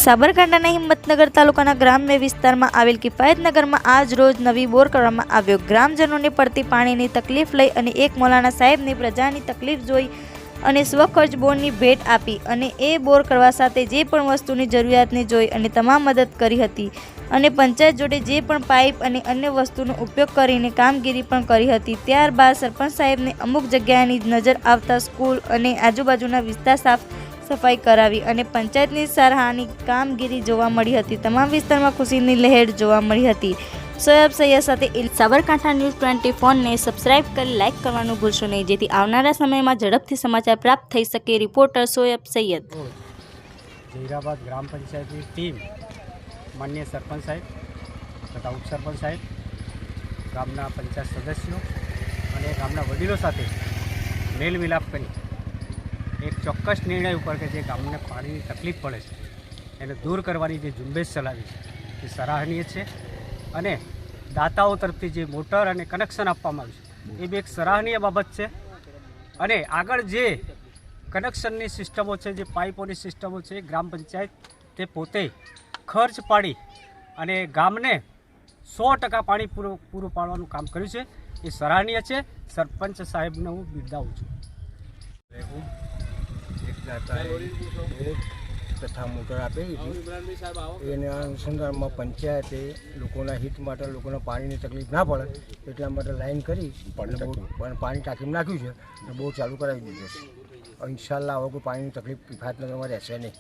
સાબરકાંઠાના હિંમતનગર તાલુકાના ગ્રામ્ય વિસ્તારમાં આવેલ કિફાયતનગરમાં આજ રોજ નવી બોર કરવામાં આવ્યો। ગ્રામજનોને પડતી પાણીની તકલીફ લઈ અને એક મૌલાના સાહેબની પ્રજાની તકલીફ જોઈ અને સ્વખર્ચ બોરની ભેટ આપી અને એ બોર કરવા સાથે જે પણ વસ્તુની જરૂરિયાતને જોઈ અને તમામ મદદ કરી હતી અને પંચાયત જોડે જે પણ પાઇપ અને અન્ય વસ્તુનો ઉપયોગ કરીને કામગીરી પણ કરી હતી। ત્યારબાદ સરપંચ સાહેબને અમુક જગ્યાની નજર આવતા સ્કૂલ અને આજુબાજુના વિસ્તાર સાફ સફાઈ કરાવી અને પંચાયતની સરાહની કામગીરી જોવા મળી હતી। તમામ વિસ્તારમાં ખુશીની લહેર જોવા મળી હતી। સોયબ સૈયદ સાથે સાબરકાંઠા ન્યૂઝ 24 ને સબસ્ક્રાઇબ કરી લાઇક કરવાનું ભૂલશો નહીં, જેથી આવનારા સમયમાં ઝડપથી સમાચાર પ્રાપ્ત થઈ શકે। રિપોર્ટર સોયબ સૈયદ। જહીરાબાદ ગ્રામ પંચાયતની ટીમ માન્ય સરપંચ સાહેબ તથા ઉપસરપંચ સાહેબ, ગામના પંચાયત સદસ્યો અને ગામના વડીલો સાથે મેલ મિલાપ કરી એક ચોક્કસ નિર્ણય ઉપર કે જે ગામને પાણીની તકલીફ પડે છે એને દૂર કરવાની જે ઝુંબેશ ચલાવી છે એ સરાહનીય છે અને દાતાઓ તરફથી જે મોટર અને કનેક્શન આપવામાં આવ્યું છે એ બી એક સરાહનીય બાબત છે। અને આગળ જે કનેક્શનની સિસ્ટમો છે, જે પાઇપોની સિસ્ટમો છે, ગ્રામ પંચાયત તે પોતે ખર્ચ પાડી અને ગામને 100% પાણી પૂરું પાડવાનું કામ કર્યું છે, એ સરાહનીય છે। સરપંચ સાહેબને હું બિરદાવું છું। એક દાતાએ બોર તથા મોટર આપેલી હતી, એના અનુસંધાનમાં પંચાયતે લોકોના હિત માટે, લોકોને પાણીની તકલીફ ના પડે એટલા માટે લાઈન કરી પાણી ટાંકીમાં નાખ્યું છે અને બોર ચાલુ કરાવી દીધો છે। ઇન્શાલ્લાહ હવે કોઈ પાણીની તકલીફ કિફાયતનગરમાં રહેશે નહીં।